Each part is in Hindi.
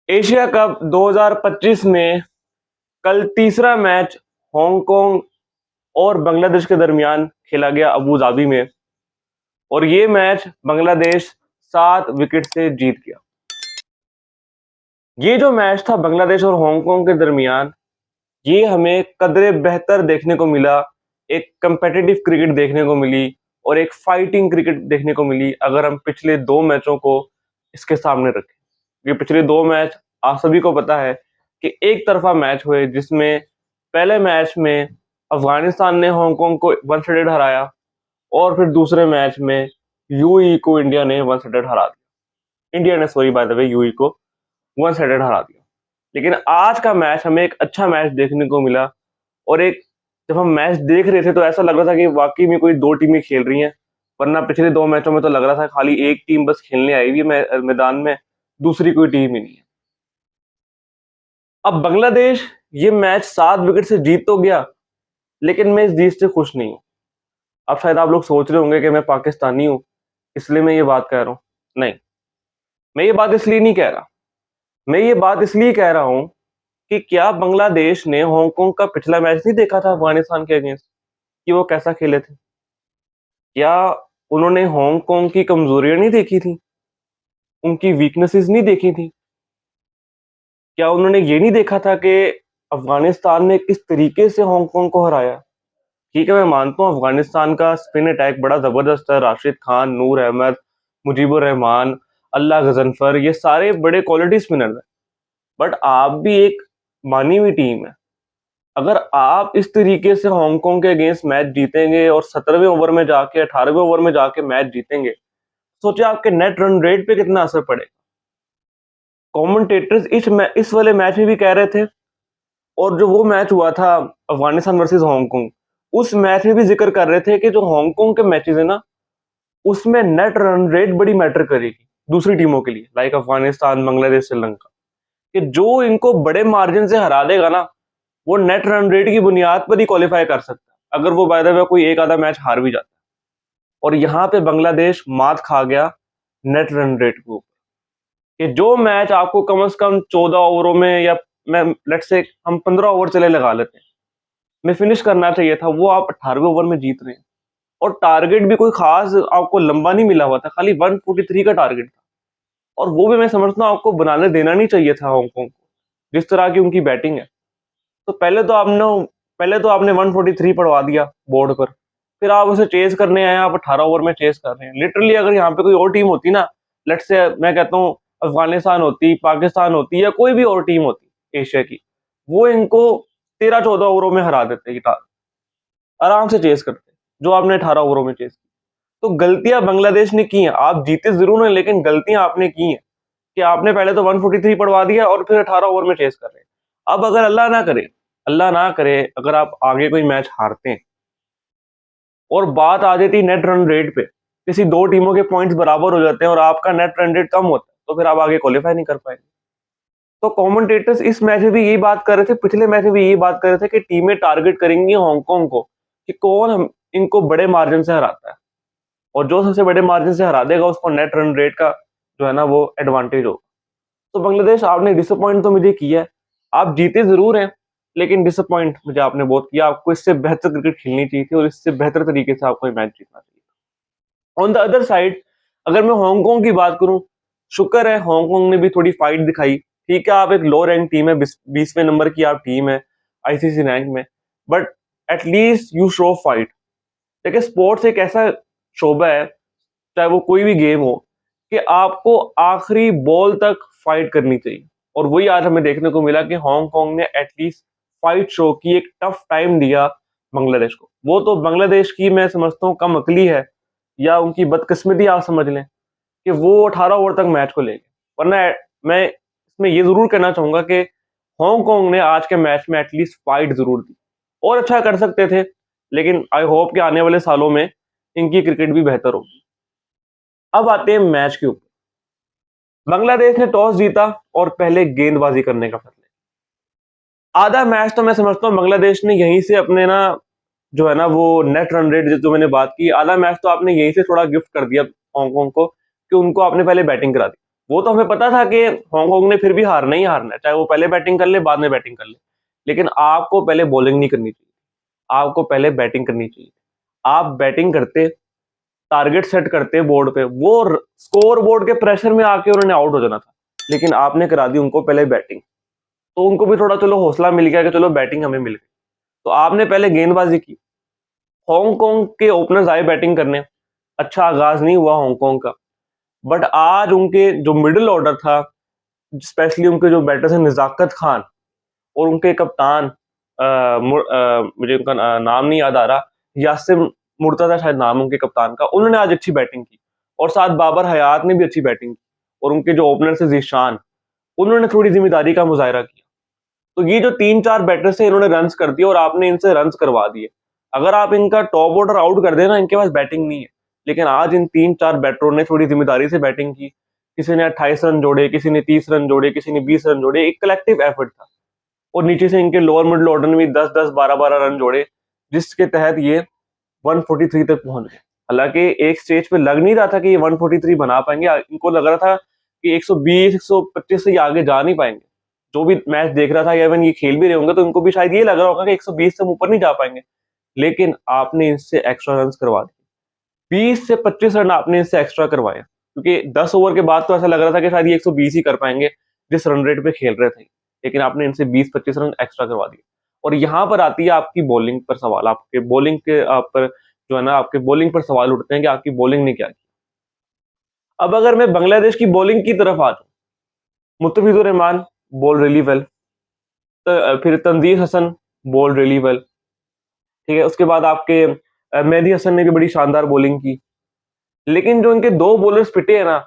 एशिया कप 2025 में कल तीसरा मैच हांगकांग और बांग्लादेश के दरमियान खेला गया अबू धाबी में। और ये मैच बांग्लादेश 7 विकेट से जीत गया। ये जो मैच था बांग्लादेश और हांगकांग के दरमियान, ये हमें कदरे बेहतर देखने को मिला, एक कंपेटिटिव क्रिकेट देखने को मिली और एक फाइटिंग क्रिकेट देखने को मिली अगर हम पिछले 2 मैचों को इसके सामने रखें। ये पिछले 2 मैच आप सभी को पता है कि एक तरफा मैच हुए, जिसमें पहले मैच में अफगानिस्तान ने हांगकांग को 1 साइडेड हराया और फिर दूसरे मैच में यूएई को इंडिया ने 1 साइडेड हरा दिया। इंडिया ने sorry by the way UAE को 1 साइडेड हरा दिया। लेकिन आज का मैच हमें एक अच्छा मैच देखने को मिला और एक जब हम मैच देख रहे थे तो ऐसा लग रहा था कि वाकई में कोई 2 टीमें खेल रही हैं, वरना पिछले 2 मैचों में तो लग रहा था खाली एक टीम बस खेलने आई हुई है मैदान में, दूसरी कोई टीम ही नहीं है। अब बांग्लादेश ये मैच 7 विकेट से जीत तो गया, लेकिन मैं इस जीत से खुश नहीं हूँ। अब शायद आप लोग सोच रहे होंगे कि मैं पाकिस्तानी हूँ इसलिए मैं ये बात कह रहा हूँ। नहीं, मैं ये बात इसलिए नहीं कह रहा। मैं ये बात इसलिए कह रहा हूँ कि क्या बांग्लादेश ने हांगकांग का पिछला मैच नहीं देखा था अफगानिस्तान के अगेंस्ट, कि वो कैसा खेले थे? क्या उन्होंने हांगकांग की कमजोरियां नहीं देखी थी, उनकी वीकनेसेस नहीं देखी थी? क्या उन्होंने ये नहीं देखा था कि अफगानिस्तान ने किस तरीके से हांगकांग को हराया? ठीक है, मैं मानता हूँ अफगानिस्तान का स्पिन अटैक बड़ा जबरदस्त है। राशिद खान, नूर अहमद, मुजीबुर रहमान, अल्लाह गजनफर, ये सारे बड़े क्वालिटी स्पिनर हैं। बट आप भी एक मानी हुई टीम है। अगर आप इस तरीके से हांगकांग के अगेंस्ट मैच जीतेंगे और 17वें ओवर में जाके 18वें ओवर में जाके मैच जीतेंगे, सोचिए आपके नेट रन रेट पे कितना असर पड़ेगा। कमेंटेटर्स इस वाले मैच में भी कह रहे थे, और जो वो मैच हुआ था अफगानिस्तान वर्सेस हांगकांग, उस मैच में भी जिक्र कर रहे थे कि जो हांगकांग के मैचेस है ना, उसमें नेट रन रेट बड़ी मैटर करेगी दूसरी टीमों के लिए, लाइक अफगानिस्तान, बांग्लादेश, श्रीलंका, कि जो इनको बड़े मार्जिन से हरा देगा ना, वो नेट रन रेट की बुनियाद पर ही क्वालिफाई कर सकता है, अगर वो बाय द वे कोई एक आधा मैच हार भी जाता है। और यहाँ पे बांग्लादेश मात खा गया नेट रन रेट के ऊपर, कि जो मैच आपको कम से कम 14 ओवरों में, या मैं लेट्स से हम 15 ओवर चले लगा लेते हैं, में फिनिश करना चाहिए था, वो आप 18वें ओवर में जीत रहे हैं। और टारगेट भी कोई खास आपको लंबा नहीं मिला हुआ था, खाली 143 का टारगेट था। और वो भी मैं समझता हूँ आपको बनाने देना नहीं चाहिए था हांगकांग को, जिस तरह की उनकी बैटिंग है। तो पहले तो आपने 143 पढ़वा दिया बोर्ड पर, फिर आप उसे चेस करने आए, आप 18 ओवर में चेस कर रहे हैं। लिटरली अगर यहाँ पे कोई और टीम होती ना, लेट्स से मैं कहता हूँ अफगानिस्तान होती, पाकिस्तान होती, या कोई भी और टीम होती एशिया की, वो इनको 13-14 ओवरों में हरा देते, आराम से चेस करते, जो आपने 18 ओवरों में चेस की। तो गलतियां बांग्लादेश ने की हैं, आप जीते जरूर हैं, लेकिन गलतियां आपने की हैं कि आपने पहले तो 143 पढ़वा दिया और फिर 18 ओवर में चेस कर रहे हैं। अब अगर अल्लाह ना करे अगर आप आगे कोई मैच हारते हैं और बात आ जाती है नेट रन रेट पे, किसी दो टीमों के पॉइंट्स बराबर हो जाते हैं और आपका नेट रन रेट कम होता है, तो फिर आप आगे क्वालिफाई नहीं कर पाएंगे। तो कमेंटेटर्स इस मैच में भी यही बात कर रहे थे, पिछले मैच में भी यही बात कर रहे थे कि टीमें टारगेट करेंगी हांगकांग को कि कौन इनको बड़े मार्जिन से हराता है, और जो सबसे बड़े मार्जिन से हरा देगा उसको नेट रन रेट का जो है ना वो एडवांटेज होगा। तो बांग्लादेश आपने डिसअपॉइंट तो मुझे किया है, आप जीते जरूर हैं, लेकिन डिसअपॉइंट मुझे आपने बहुत किया। आपको इससे बेहतर क्रिकेट खेलनी चाहिए थी और इससे बेहतर तरीके से आपको ये मैच जीतना चाहिए। ऑन द अदर साइड, अगर मैं हांगकांग की बात करूं, शुक्र है हांगकांग ने भी थोड़ी फाइट दिखाई। ठीक है, आप एक लो रैंक टीम है, 20वें नंबर की आप टीम है आईसीसी रैंक में, but at least you show fight. देखिए, स्पोर्ट्स एक ऐसा शोबा है, चाहे वो कोई भी गेम हो, कि आपको आखिरी बॉल तक फाइट करनी चाहिए। और वही आज हमें देखने को मिला कि हांगकांग ने एटलीस्ट फाइट शो की, एक टफ टाइम दिया बांग्लादेश को। वो तो बांग्लादेश की मैं समझता हूँ कम अकली है, या उनकी बदकिस्मती आप समझ लें, कि वो 18 ओवर तक मैच को ले गए। वरना मैं इसमें ये जरूर कहना चाहूंगा कि हांगकांग ने आज के मैच में एटलीस्ट फाइट जरूर दी, और अच्छा कर सकते थे, लेकिन आई होप कि आने वाले सालों में इनकी क्रिकेट भी बेहतर होगी। अब आते हैं मैच के ऊपर। बांग्लादेश ने टॉस जीता और पहले गेंदबाजी करने का फैसला। आधा मैच तो मैं समझता हूँ बांग्लादेश ने यहीं से अपने ना जो है ना वो नेट रन रेट जो मैंने बात की, आधा मैच तो आपने यहीं से थोड़ा गिफ्ट कर दिया हांगकांग को, कि उनको आपने पहले बैटिंग करा दी। वो तो हमें पता था कि हांगकांग ने फिर भी हारना ही हारना है, चाहे वो पहले बैटिंग कर ले, बाद में बैटिंग कर ले। लेकिन आपको पहले बॉलिंग नहीं करनी चाहिए, आपको पहले बैटिंग करनी चाहिए। आप बैटिंग करते, टारगेट सेट करते बोर्ड पे, वो स्कोर बोर्ड के प्रेशर में आके उन्होंने आउट हो जाना था। लेकिन आपने करा दी उनको पहले बैटिंग, तो उनको भी थोड़ा चलो हौसला मिल गया कि चलो बैटिंग हमें मिल गई। तो आपने पहले गेंदबाजी की, हांगकांग के ओपनर्स आए बैटिंग करने, अच्छा आगाज नहीं हुआ हांगकांग का, बट आज उनके जो मिडिल ऑर्डर था, स्पेशली उनके जो बैटर्स हैं निजाकत खान और उनके कप्तान, मुझे उनका नाम नहीं याद आ रहा, यासिर मुर्तजा शायद नाम है उनके कप्तान का, उन्होंने आज अच्छी बैटिंग की। और साथ बाबर हयात ने भी अच्छी बैटिंग की, और उनके जो ओपनर थे जीशान, उन्होंने थोड़ी जिम्मेदारी का मुजाहरा किया। तो ये जो 3-4 बैटर्स थे इन्होंने रन्स कर दिए और आपने इनसे रन्स करवा दिए। अगर आप इनका टॉप ऑर्डर आउट कर देना, इनके पास बैटिंग नहीं है। लेकिन आज इन 3-4 बैटरों ने थोड़ी जिम्मेदारी से बैटिंग की। किसी ने 28 रन जोड़े, किसी ने 30 रन जोड़े, किसी ने 20 रन जोड़े, एक कलेक्टिव एफर्ट था। और नीचे से इनके लोअर मिडिल ऑर्डर ने भी 10-10, 12-12 रन जोड़े, जिसके तहत ये 143 तक पहुंच गए। हालांकि एक स्टेज पे लग नहीं रहा था कि ये 143 बना पाएंगे, इनको लग रहा था कि 120, 125 से ये आगे जा नहीं पाएंगे। जो भी मैच देख रहा था, या इवन ये खेल भी रहे होंगे, तो इनको भी शायद ये लग रहा होगा कि 120 से हम ऊपर नहीं जा पाएंगे। लेकिन आपने इनसे एक्स्ट्रा रन करवा दिए, 20 से 25 रन आपने इनसे एक्स्ट्रा करवाए, क्योंकि 10 ओवर के बाद तो ऐसा लग रहा था कि शायद ये 120 ही कर पाएंगे जिस रन रेट पे खेल रहे थे। लेकिन आपने इनसे 20-25 रन एक्स्ट्रा करवा दिए। और यहाँ पर आती है आपकी बॉलिंग पर सवाल, आपके बॉलिंग के आप पर जो है ना, आपके बॉलिंग पर सवाल उठते हैं कि आपकी बॉलिंग ने क्या किया। अब अगर मैं बांग्लादेश की बॉलिंग की तरफ आ जाऊं, Mustafizur Rahman bowl really well, फिर Tanzir Hasan bowl really well, ठीक है। उसके बाद आपके मेहदी हसन ने भी बड़ी शानदार बॉलिंग की। लेकिन जो इनके दो बॉलर्स पिटे हैं ना,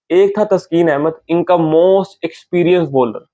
एक था तस्कीन अहमद, इनका मोस्ट एक्सपीरियंस बॉलर,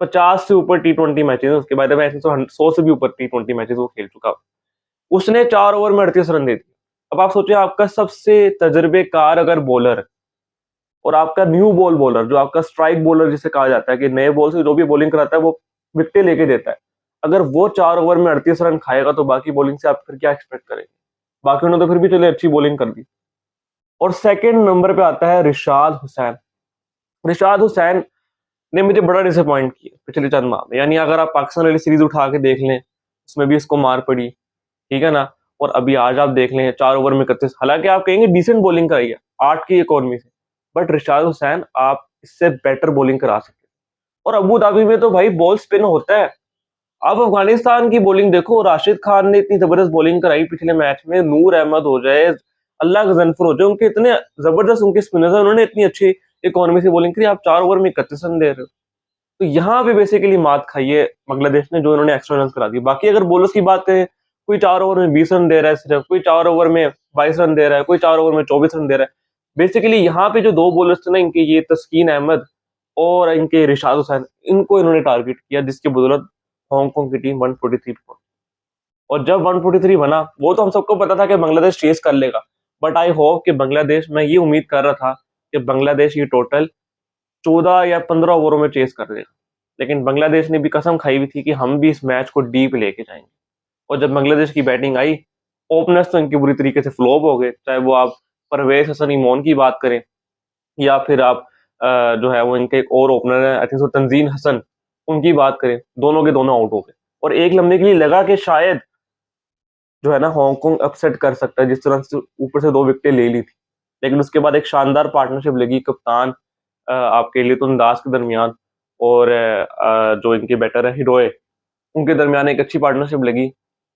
50 से ऊपर T20 मैचेस, उसके बाद में ऐसे 100 से भी ऊपर T20 मैचेस वो खेल चुका। उसने 4 ओवर में 38 रन दे दिए। अब आप सोचिए, आपका सबसे तजुर्बेकार अगर बॉलर और आपका न्यू बॉल बॉलर, जो आपका स्ट्राइक बॉलर जिसे कहा जाता है कि नए बॉल से जो भी बॉलिंग कराता है वो विकेटें लेके देता है, अगर वो 4 ओवर में 38 रन खाएगा तो बाकी बॉलिंग से आप फिर क्या एक्सपेक्ट करेंगे। बाकियों ने तो फिर भी चले अच्छी बॉलिंग कर दी। और सेकंड नंबर पे आता है रिशाद हुसैन। रिशाद हुसैन ने मुझे बड़ा डिसअपॉइंट किया पिछले चंद माह में। यानी अगर आप पाकिस्तान वाली सीरीज उठा के देख लें, उसमें भी इसको मार पड़ी, ठीक है ना। और अभी आज आप देख लें 4 ओवर में 31, हालांकि आप कहेंगे डिसेंट बॉलिंग कराई है 8 की इकोनॉमी से, बट रिशाद हुसैन आप इससे बेटर बॉलिंग करा सकते हैं। और अबू धाबी में तो भाई बॉल स्पिन होता है। अब अफगानिस्तान की बॉलिंग देखो, राशिद खान ने इतनी जबरदस्त बॉलिंग कराई पिछले मैच में, नूर अहमद हो जाए, अल्लाह गजनफर हो जाए, उनके इतने जबरदस्त उनके स्पिनर्स हैं, उन्होंने इतनी अच्छी इकोनॉमी से बॉलिंग करी। आप 4 ओवर में 31 रन दे रहे हो, तो यहाँ पे बेसिकली मात खाई है बांग्लादेश ने, जो इन्होंने एक्स्ट्रा रन करा दी। बाकी अगर बॉलर्स की बात करें, कोई 4 ओवर में 20 रन दे रहा है सिर्फ, कोई 4 ओवर में 22 रन दे रहा है, कोई 4 ओवर में 24 रन दे रहा है। बेसिकली यहाँ पे जो दो बॉलर्स थे ना इनके, ये तस्कीन अहमद और इनके रिशाद हुसैन, इनको इन्होंने टारगेट किया, जिसकी बदौलत हांगकांग की टीम 143 पे पहुंची। और जब 143 बना, वो तो हम सबको पता था कि बांग्लादेश चेस कर लेगा, बट आई होप कि बांग्लादेश, मैं ये उम्मीद कर रहा था कि बांग्लादेश ये टोटल 14 या 15 ओवरों में चेस कर लेगा। लेकिन बांग्लादेश ने भी कसम खाई हुई थी कि हम भी इस मैच को डीप लेके जाएंगे। और जब बांग्लादेश की बैटिंग आई, ओपनर्स तो इनकी बुरी तरीके से फ्लॉप हो गए, चाहे वो आप परवेज हसन इमोन की बात करें, या फिर आप जो है वो इनके एक और ओपनर है, I think so Tanzin Hasan, उनकी बात करें, दोनों के दोनों आउट हो गए। और एक लम्हे के लिए लगा कि शायद जो है ना हांगकांग अपसेट कर सकता है, जिस तरह से ऊपर से 2 विकेटें ले ली थी। लेकिन उसके बाद एक शानदार पार्टनरशिप लगी कप्तान आपके लिटन दास के दरमियान और जो इनके बैटर है हिरोए, उनके दरमियान एक अच्छी पार्टनरशिप लगी,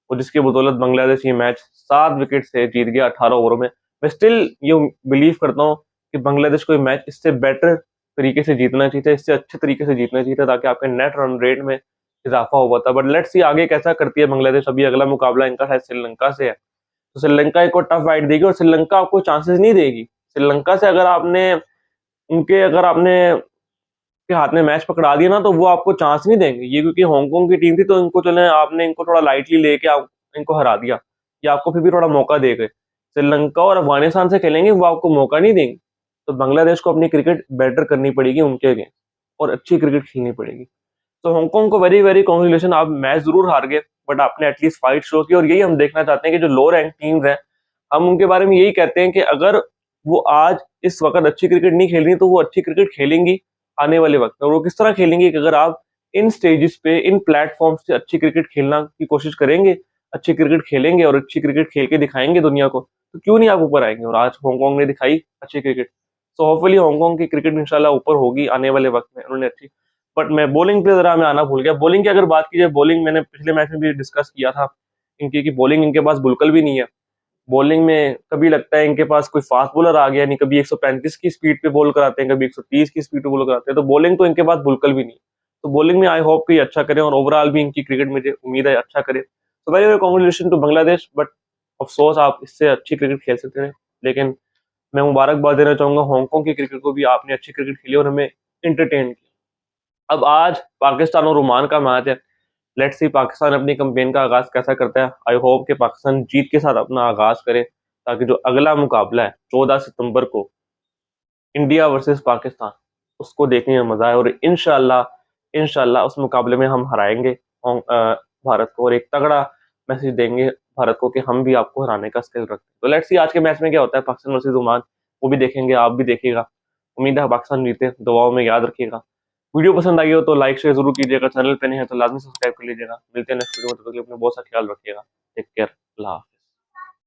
और जिसकी बदौलत बांग्लादेश ये मैच 7 विकेट से जीत गया 18 ओवरों में। मैं स्टिल ये बिलीव करता हूँ कि बांग्लादेश को ये मैच इससे बेटर तरीके से जीतना चाहिए था, इससे अच्छे तरीके से जीतना चाहिए था, ताकि आपके नेट रन रेट में इजाफा हुआ था। बट लेट्स सी आगे कैसा करती है बांग्लादेश। अभी अगला मुकाबला इनका शायद श्रीलंका से है, तो श्रीलंका एक और टफ फाइट देगी, और श्रीलंका आपको चांसेस नहीं देगी। श्रीलंका से अगर आपने अगर आपने के हाथ में मैच पकड़ा दिया ना, तो वो आपको चांस नहीं देंगे। ये क्योंकि हांगकांग की टीम थी, तो इनको चले आपने इनको थोड़ा लाइटली लेके आप इनको हरा दिया, ये आपको फिर भी थोड़ा मौका दे गए। श्रीलंका और अफगानिस्तान से खेलेंगे, वो आपको मौका नहीं देंगे। तो बांग्लादेश को अपनी क्रिकेट बेटर करनी पड़ेगी उनके अगेंस्ट, और अच्छी क्रिकेट खेलनी पड़ेगी। तो हांगकांग को वेरी वेरी कॉन्ग्रेचुलेशन, आप मैच जरूर हार गए, बट आपने एटलीस्ट फाइट शो की। और यही हम देखना चाहते हैं कि जो लो रैंक टीम्स हैं, हम उनके बारे में यही कहते हैं कि अगर वो आज इस वक्त अच्छी क्रिकेट नहीं खेल रही, तो वो अच्छी क्रिकेट खेलेंगी आने वाले वक्त में। और वो किस तरह खेलेंगी कि अगर आप इन स्टेजेस पे, इन प्लेटफॉर्म्स से अच्छी क्रिकेट खेलना की कोशिश करेंगे, अच्छी क्रिकेट खेलेंगे और अच्छी क्रिकेट खेल के दिखाएंगे दुनिया को, तो क्यों नहीं आप ऊपर आएंगे। और आज हांगकांग ने दिखाई अच्छी क्रिकेट, सो होपफुली हांगकांग की क्रिकेट इंशाल्लाह ऊपर होगी आने वाले वक्त में। उन्होंने अच्छी, बट मैं बॉलिंग पे जरा मैं आना भूल गया। बॉलिंग की अगर बात की जाए, बॉलिंग मैंने पिछले मैच में भी डिस्कस किया था इनकी, कि बॉलिंग इनके पास बिल्कुल भी नहीं है। बॉलिंग में कभी लगता है इनके पास कोई फास्ट बॉलर आ गया नहीं, कभी 135 की स्पीड पे बॉल कराते हैं, कभी 130 की स्पीड पे बॉल कराते हैं, तो बॉलिंग तो इनके पास बिल्कुल भी नहीं। तो बॉलिंग में आई होप कि अच्छा करें, और ओवरऑल भी इनकी क्रिकेट मुझे उम्मीद है अच्छा करे। तो very very congratulation to Bangladesh, but अफसोस आप इससे अच्छी क्रिकेट खेल सकते थे। लेकिन मैं मुबारकबाद देना चाहूंगा हांगकांग की क्रिकेट को भी, आपने अच्छी क्रिकेट खेली और हमें एंटरटेन किया। अब आज पाकिस्तान और ओमान का मैच है। लेट्स सी पाकिस्तान अपनी कैंपेन का आगाज कैसा करता है। आई होप कि पाकिस्तान जीत के साथ अपना आगाज करे, ताकि जो अगला मुकाबला है 14 सितंबर को इंडिया वर्सेस पाकिस्तान, उसको देखने में मजा आए। और इंशाल्लाह इंशाल्लाह उस मुकाबले में हम हराएंगे भारत को, और एक तगड़ा मैसेज देंगे भारत को कि हम भी आपको हराने का स्किल रखते हैं। तो लेट्स सी आज के मैच में क्या होता है, पाकिस्तान वर्सेस ओमान, वो भी देखेंगे, आप भी देखिएगा। उम्मीद है पाकिस्तान जीते, दुआओं में याद रखिएगा। वीडियो पसंद आई हो तो लाइक शेयर जरूर कीजिएगा, चैनल पे नहीं है तो लाजमी सब्सक्राइब कर लीजिएगा। मिलते हैं नेक्स्ट वीडियो में, तब तक के लिए अपना बहुत सा ख्याल रखिएगा। टेक केयर, अल्लाह हाफ़िज़।